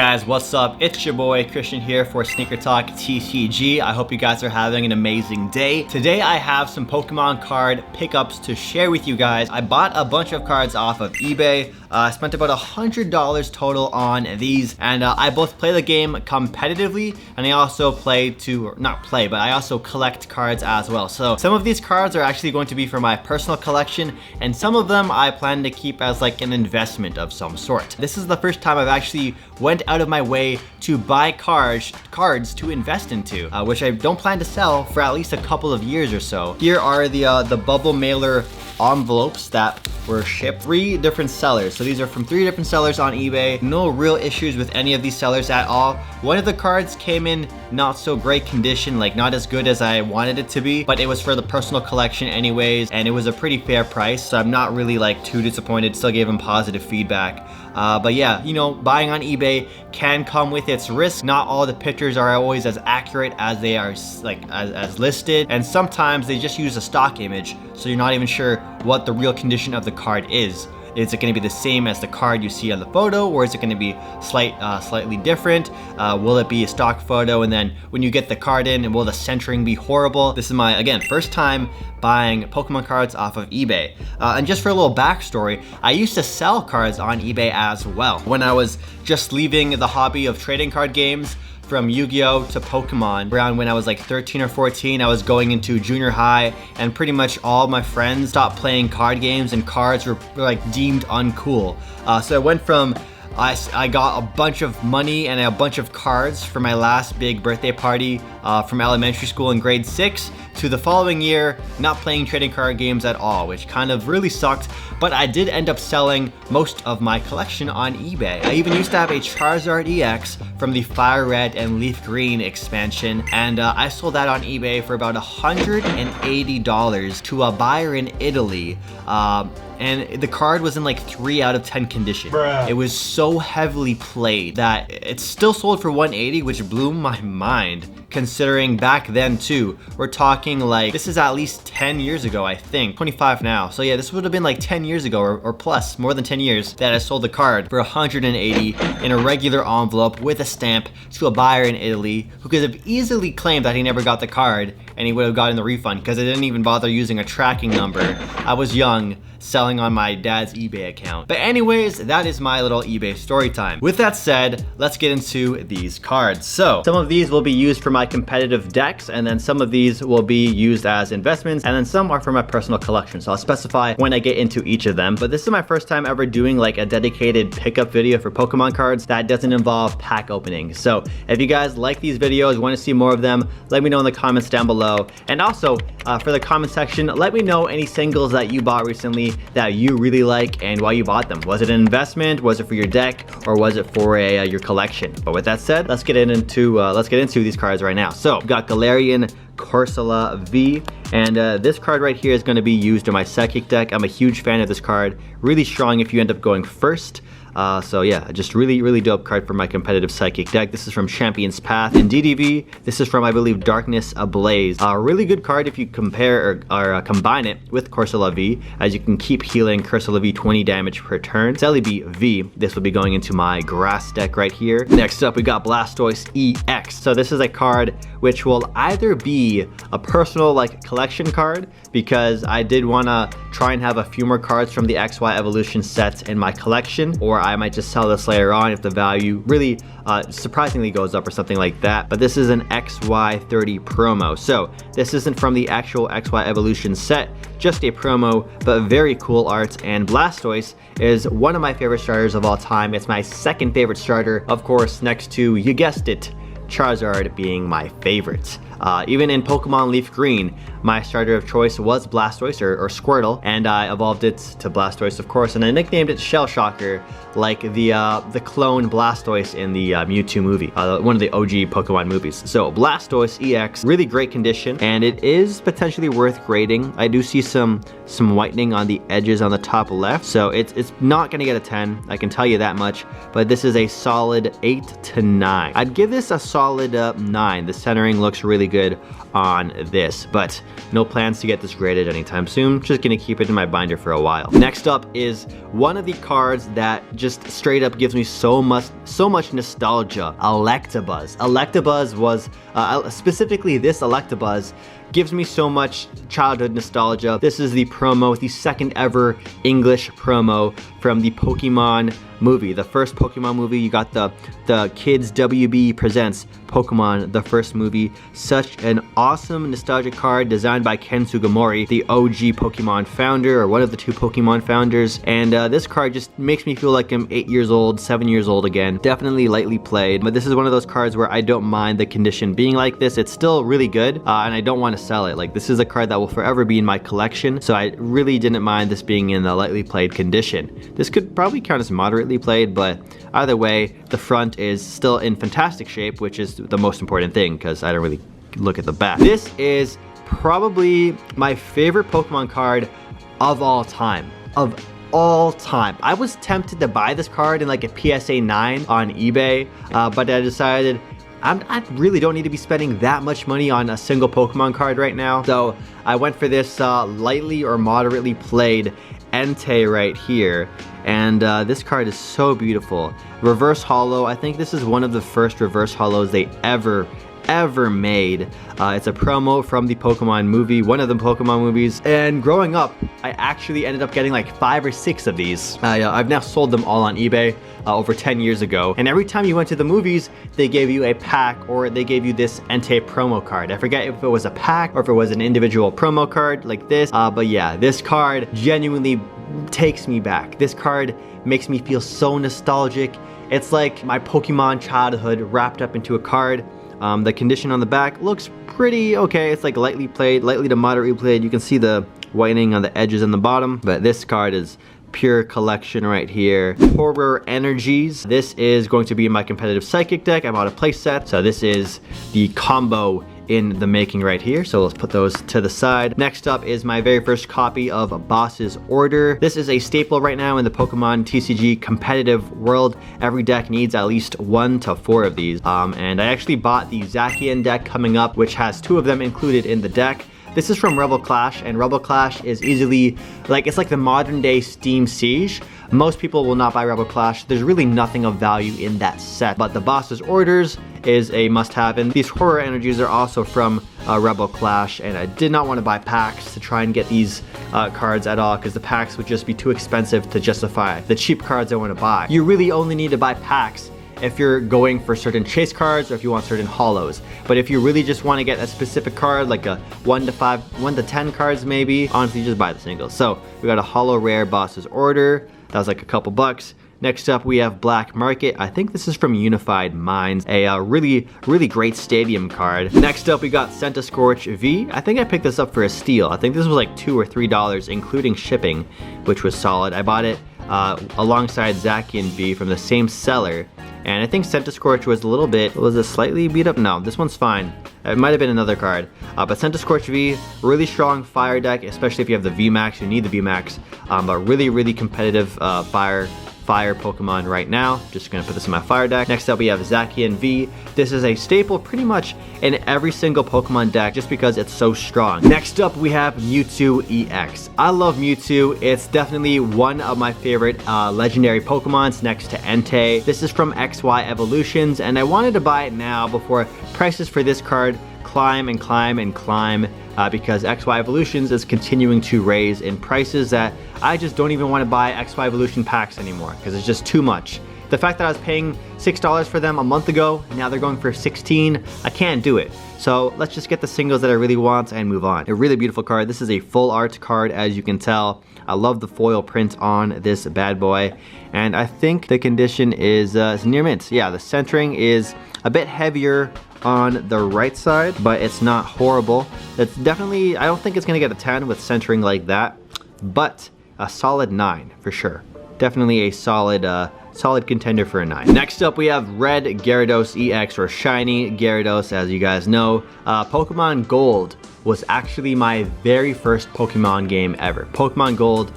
guys, what's up? It's your boy Christian here for SneakerTalk TCG. I hope you guys are having an amazing day. Today I have some Pokemon card pickups to share with you guys. I bought a bunch of cards off of eBay. I spent about $100 total on these, and I both play the game competitively, and I also I also collect cards as well. So some of these cards are actually going to be for my personal collection, and some of them I plan to keep as like an investment of some sort. This is the first time I've actually went out of my way to buy cards to invest into, which I don't plan to sell for at least a couple of years or so. Here are the bubble mailer envelopes that were shipped. 3 different sellers. So these are from 3 different sellers on eBay. No real issues with any of these sellers at all. One of the cards came in not so great condition, like not as good as I wanted it to be, but it was for the personal collection anyways, and it was a pretty fair price, so I'm not really like too disappointed. Still gave him positive feedback. But yeah, you know, buying on eBay can come with its risk. Not all the pictures are always as accurate as they are as listed, and sometimes they just use a stock image, so you're not even sure what the real condition of the card is. Is it going to be the same as the card you see on the photo, or is it going to be slightly different? Will it be a stock photo, and then when you get the card in, will the centering be horrible? This is my, again, first time buying Pokemon cards off of eBay. And just for a little backstory, I used to sell cards on eBay as well. When I was just leaving the hobby of trading card games, from Yu-Gi-Oh to Pokemon, around when I was like 13 or 14, I was going into junior high, and pretty much all my friends stopped playing card games, and cards were like deemed uncool. So I went from I got a bunch of money and a bunch of cards for my last big birthday party from elementary school in grade 6 to the following year not playing trading card games at all, which kind of really sucked, but I did end up selling most of my collection on eBay. I even used to have a Charizard EX from the Fire Red and Leaf Green expansion, and I sold that on eBay for about $180 to a buyer in Italy. And the card was in like 3 out of 10 condition. Bruh. It was so heavily played that it still sold for $180, which blew my mind, considering back then too, we're talking like, this is at least 10 years ago, I think, 25 now. So yeah, this would have been like 10 years ago or plus, more than 10 years, that I sold the card for $180 in a regular envelope with a stamp to a buyer in Italy who could have easily claimed that he never got the card and he would have gotten the refund because I didn't even bother using a tracking number. I was young, selling on my dad's eBay account. But anyways, that is my little eBay story time. With that said, let's get into these cards. So some of these will be used for my competitive decks, and then some of these will be used as investments, and then some are for my personal collection. So I'll specify when I get into each of them. But this is my first time ever doing like a dedicated pickup video for Pokemon cards that doesn't involve pack opening. So if you guys like these videos, want to see more of them, let me know in the comments down below. And also for the comment section, let me know any singles that you bought recently that you really like and why you bought them. Was it an investment? Was it for your deck? Or was it for your collection? But with that said, let's get into these cards right now. So we've got Galarian Corsola V, and this card right here is going to be used in my Psychic deck. I'm a huge fan of this card. Really strong if you end up going first. So yeah, just really dope card for my competitive Psychic deck. This is from Champion's Path. In DDV, this is from, I believe, Darkness Ablaze. A really good card if you compare or combine it with Corsola V, as you can keep healing Corsola V 20 damage per turn. Celebi V, this will be going into my Grass deck right here. Next up, we got Blastoise EX. So this is a card which will either be a personal like collection card, because I did want to try and have a few more cards from the XY Evolution sets in my collection, or I might just sell this later on if the value really surprisingly goes up or something like that. But this is an XY30 promo, so this isn't from the actual XY Evolution set, just a promo, but very cool art. And Blastoise is one of my favorite starters of all time. It's my second favorite starter, of course, next to, you guessed it, Charizard being my favorite. Even in Pokemon Leaf Green, my starter of choice was Blastoise or Squirtle, and I evolved it to Blastoise, of course, and I nicknamed it Shell Shocker, like the clone Blastoise in the Mewtwo movie, one of the OG Pokemon movies. So Blastoise EX, really great condition, and it is potentially worth grading. I do see some whitening on the edges on the top left, so it's not gonna get a 10, I can tell you that much, but this is a solid 8 to 9. I'd give this a solid 9. The centering looks really good. on this, but no plans to get this graded anytime soon. Just gonna keep it in my binder for a while. Next up is one of the cards that just straight up gives me so much nostalgia. Electabuzz. Electabuzz was, specifically this Electabuzz, gives me so much childhood nostalgia. This is the promo, the second ever English promo from the Pokemon movie. The first Pokemon movie, you got the Kids WB Presents Pokemon, the first movie. Such an awesome nostalgic card designed by Ken Sugimori, the OG Pokemon founder, or one of the two Pokemon founders. And this card just makes me feel like I'm 8 years old, 7 years old again. Definitely lightly played, but this is one of those cards where I don't mind the condition being like this. It's still really good, and I don't want to sell it. Like, this is a card that will forever be in my collection, so I really didn't mind this being in the lightly played condition. This could probably count as moderately played, but either way, the front is still in fantastic shape, which is the most important thing because I don't really look at the back. This is probably my favorite Pokemon card of all time. I was tempted to buy this card in like a PSA 9 on eBay, but I decided I really don't need to be spending that much money on a single Pokemon card right now. So I went for this lightly or moderately played Entei right here. And this card is so beautiful. Reverse holo. I think this is one of the first reverse holos they ever made. It's a promo from the Pokemon movie, one of the Pokemon movies. And growing up, I actually ended up getting like 5 or 6 of these. I've now sold them all on eBay over 10 years ago. And every time you went to the movies, they gave you a pack or they gave you this Entei promo card. I forget if it was a pack or if it was an individual promo card like this. But yeah, this card genuinely takes me back. This card makes me feel so nostalgic. It's like my Pokemon childhood wrapped up into a card. The condition on the back looks pretty okay. It's like lightly played, lightly to moderately played. You can see the whitening on the edges and the bottom, but this card is pure collection right here. Horror Energies. This is going to be in my competitive Psychic deck. I bought a play set, so this is the combo in the making right here. So let's put those to the side. Next up is my very first copy of Boss's Order. This is a staple right now in the Pokemon TCG competitive world. Every deck needs at least 1 to 4 of these. And I actually bought the Zacian deck coming up, which has 2 of them included in the deck. This is from Rebel Clash, and Rebel Clash is easily, like, it's like the modern day Steam Siege. Most people will not buy Rebel Clash. There's really nothing of value in that set, but the Boss's Orders is a must-have, and these Horror Energies are also from Rebel Clash, and I did not want to buy packs to try and get these cards at all, because the packs would just be too expensive to justify the cheap cards I want to buy. You really only need to buy packs if you're going for certain chase cards or if you want certain holos. But if you really just want to get a specific card, like a 1 to 10 cards maybe, honestly just buy the singles. So we got a holo rare Boss's Order. That was like a couple bucks. Next up we have Black Market. I think this is from Unified Minds, a really great stadium card. Next up we got Centiskorch V. I think I picked this up for a steal. I think this was like $2 or $3 including shipping, which was solid. I bought it alongside Zacian V from the same seller. And I think Centiskorch was a little bit, was it slightly beat up? No, this one's fine. It might have been another card. But Centiskorch V, really strong fire deck, especially if you have the VMAX, you need the VMAX. But really competitive fire Pokemon right now. Just gonna put this in my fire deck. Next up we have Zacian V. This is a staple pretty much in every single Pokemon deck just because it's so strong. Next up we have Mewtwo EX. I love Mewtwo. It's definitely one of my favorite legendary Pokemons next to Entei. This is from XY Evolutions, and I wanted to buy it now before prices for this card climb because XY Evolutions is continuing to raise in prices that I just don't even want to buy XY Evolution packs anymore because it's just too much. The fact that I was paying $6 for them a month ago and now they're going for $16, I can't do it. So let's just get the singles that I really want and move on. A really beautiful card. This is a full art card, as you can tell. I love the foil print on this bad boy, and I think the condition is near mint. Yeah, the centering is a bit heavier on the right side, but it's not horrible. It's definitely, I don't think it's gonna get a 10 with centering like that, but a solid 9 for sure. Definitely a solid contender for a 9. Next up we have Red Gyarados EX, or Shiny Gyarados, as you guys know. Pokemon Gold was actually my very first Pokemon game ever. Pokemon Gold,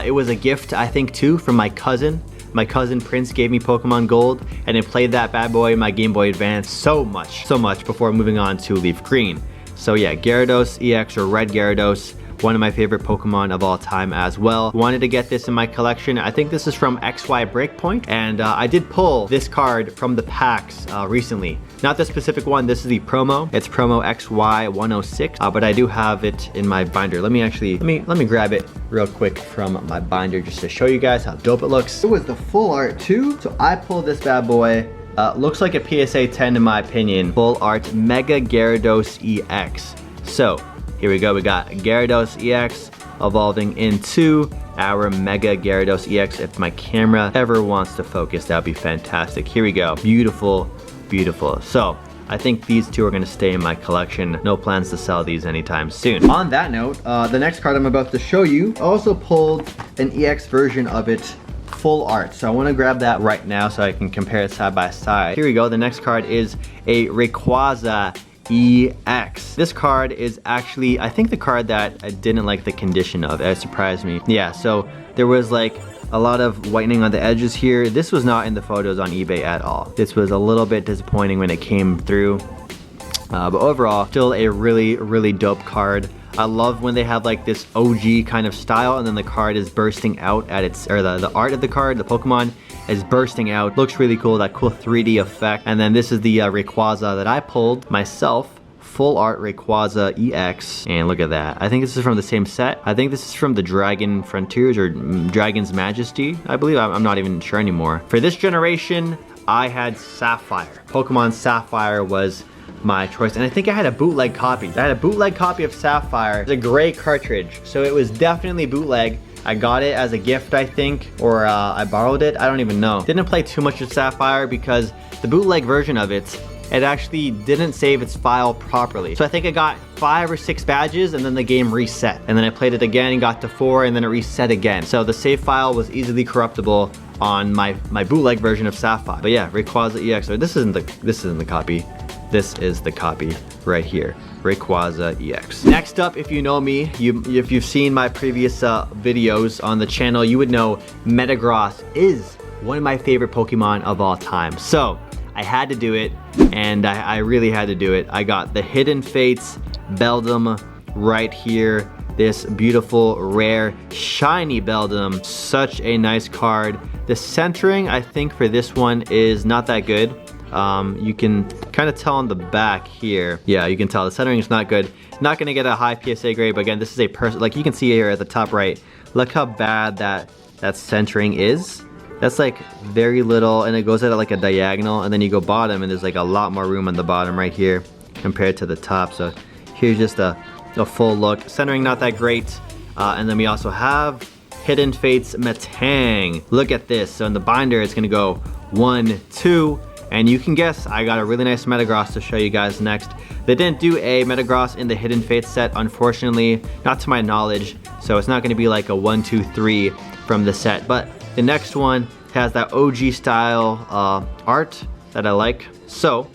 it was a gift I think too from my cousin. My cousin Prince gave me Pokemon Gold, and I played that bad boy in my Game Boy Advance so much before moving on to Leaf Green. So yeah, Gyarados EX or Red Gyarados, one of my favorite Pokemon of all time as well. Wanted to get this in my collection. I think this is from XY Breakpoint, and I did pull this card from the packs recently. Not the specific one, this is the promo. It's promo XY106, but I do have it in my binder. Let me grab it real quick from my binder just to show you guys how dope it looks. It was the full art too, so I pulled this bad boy. Looks like a PSA 10 in my opinion. Full art Mega Gyarados EX. So here we go, we got Gyarados EX evolving into our Mega Gyarados EX. If my camera ever wants to focus, that'd be fantastic. Here we go, beautiful, beautiful. So I think these two are gonna stay in my collection. No plans to sell these anytime soon. On that note, the next card I'm about to show you, I also pulled an EX version of it, full art. So I wanna grab that right now so I can compare it side by side. Here we go, the next card is a Rayquaza EX. This card is actually, I think, the card that I didn't like the condition of. It surprised me. Yeah, so there was like a lot of whitening on the edges here. This was not in the photos on eBay at all. This was a little bit disappointing when it came through. But overall, still a really, really dope card. I love when they have like this OG kind of style and then the card is bursting out at its, or the art of the card, the Pokemon is bursting out. Looks really cool, that cool 3D effect. And then this is the Rayquaza that I pulled myself. Full art Rayquaza EX. And look at that. I think this is from the same set. I think this is from the Dragon Frontiers or Dragon's Majesty, I believe. I'm not even sure anymore. For this generation, I had Sapphire. Pokemon Sapphire was my choice, and I think I had a bootleg copy. I had a bootleg copy of Sapphire. It's a gray cartridge, so it was definitely bootleg. I got it as a gift, I think, or I borrowed it. I don't even know. Didn't play too much with Sapphire because the bootleg version of it actually didn't save its file properly. So I think I got 5 or 6 badges and then the game reset. And then I played it again and got to 4 and then it reset again. So the save file was easily corruptible on my bootleg version of Sapphire. But yeah, Rayquaza EX, or this isn't the copy. This is the copy right here, Rayquaza EX. Next up, if you know me, if you've seen my previous videos on the channel, you would know Metagross is one of my favorite Pokemon of all time. So I had to do it, and I really had to do it. I got the Hidden Fates Beldum right here. This beautiful, rare, shiny Beldum. Such a nice card. The centering, I think, for this one is not that good. You can kind of tell on the back here. Yeah, you can tell the centering is not good. Not gonna get a high PSA grade, but again, this is a person, like you can see here at the top right, look how bad that centering is. That's like very little, and it goes at like a diagonal, and then you go bottom, and there's like a lot more room on the bottom right here compared to the top. So here's just a full look. Centering not that great. And then we also have Hidden Fates Metang. Look at this. So in the binder, it's gonna go 1, 2, and you can guess, I got a really nice Metagross to show you guys next. They didn't do a Metagross in the Hidden Fates set, unfortunately, not to my knowledge. So it's not gonna be like a 1, 2, 3 from the set. But the next one has that OG style art that I like. So,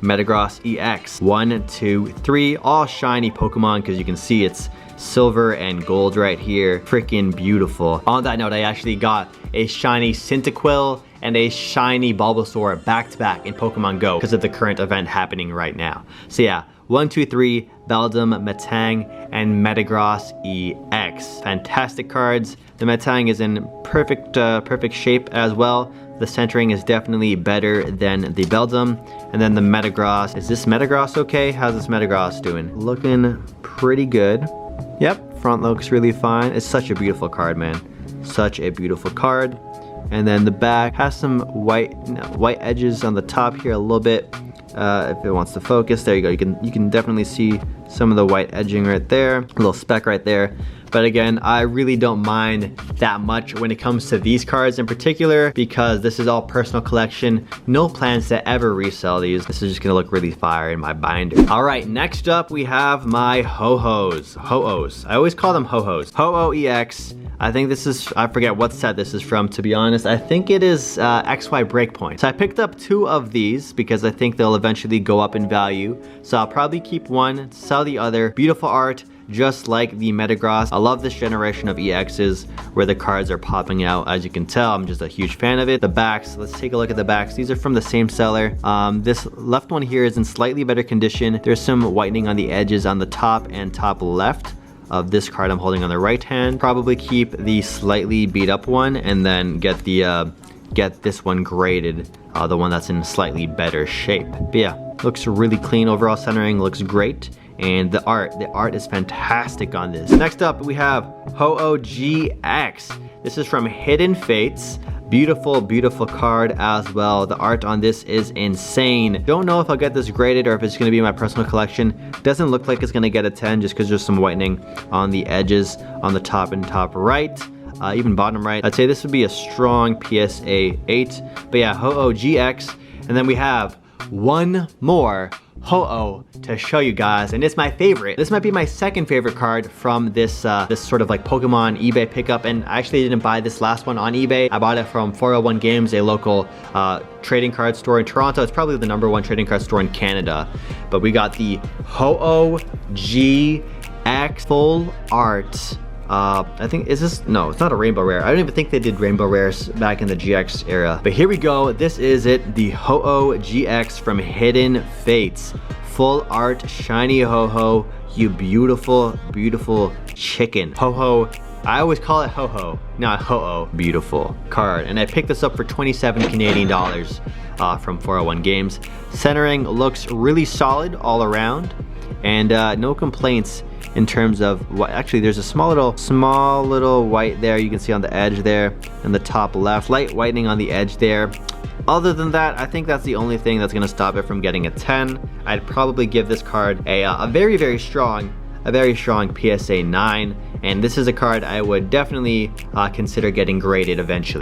Metagross EX, 1, 2, 3, all shiny Pokemon, because you can see it's silver and gold right here. Freaking beautiful. On that note, I actually got a shiny Cyndaquil and a shiny Bulbasaur back-to-back in Pokemon Go because of the current event happening right now. So yeah, 1, 2, 3, Beldum, Metang, and Metagross EX. Fantastic cards. The Metang is in perfect shape as well. The centering is definitely better than the Beldum. And then the Metagross. Is this Metagross okay? How's this Metagross doing? Looking pretty good. Yep, front looks really fine. It's such a beautiful card, man. Such a beautiful card. And then the back has some white edges on the top here a little bit. If it wants to focus, there you go. You can definitely see some of the white edging right there, a little speck right there. But again, I really don't mind that much when it comes to these cards in particular, because this is all personal collection. No plans to ever resell these. This is just gonna look really fire in my binder. All right, next up we have my Ho-Hos. Ho-Os. I always call them Ho-Hos. Ho-Oh EX. I think this is, I forget what set this is from, to be honest. I think it is XY Breakpoint. So I picked up 2 of these because I think they'll eventually go up in value. So I'll probably keep one, sell the other. Beautiful art. just like the Metagross. I love this generation of EXs where the cards are popping out. As you can tell, I'm just a huge fan of it. The backs, let's take a look at the backs. These are from the same seller. This left one here is in slightly better condition. There's some whitening on the edges on the top and top left of this card I'm holding on the right hand. Probably keep the slightly beat up one and then get this one graded, the one that's in slightly better shape. But yeah, looks really clean. Overall centering looks great. And the art is fantastic on this. Next up, we have Ho-Oh GX. This is from Hidden Fates. Beautiful, beautiful card as well. The art on this is insane. Don't know if I'll get this graded or if it's gonna be in my personal collection. Doesn't look like it's gonna get a 10 just because there's some whitening on the edges on the top and top right. Even bottom right. I'd say this would be a strong PSA 8. But yeah, Ho-Oh GX. And then we have one more Ho-Oh to show you guys, and it's my favorite. This might be my second favorite card from this this sort of like Pokemon eBay pickup, and I actually didn't buy this last one on eBay. I bought it from 401 Games, a local trading card store in Toronto. It's probably the #1 trading card store in Canada. But we got the Ho-Oh GX full art. I think, is this, no, it's not a rainbow rare. I don't even think they did rainbow rares back in the GX era. But here we go, this is it, the Ho-Oh GX from Hidden Fates. Full art, shiny Ho-Oh, you beautiful, beautiful chicken. Ho-Oh, I always call it Ho-Oh, not Ho-Oh. Beautiful card. And I picked this up for 27 Canadian dollars from 401 Games. Centering looks really solid all around, and no complaints in terms of what, actually there's a small little white there you can see on the edge there in the top left, light whitening on the edge there. Other than that, I think that's the only thing that's gonna stop it from getting a 10. I'd probably give this card a very, very strong PSA 9, and this is a card I would definitely consider getting graded eventually.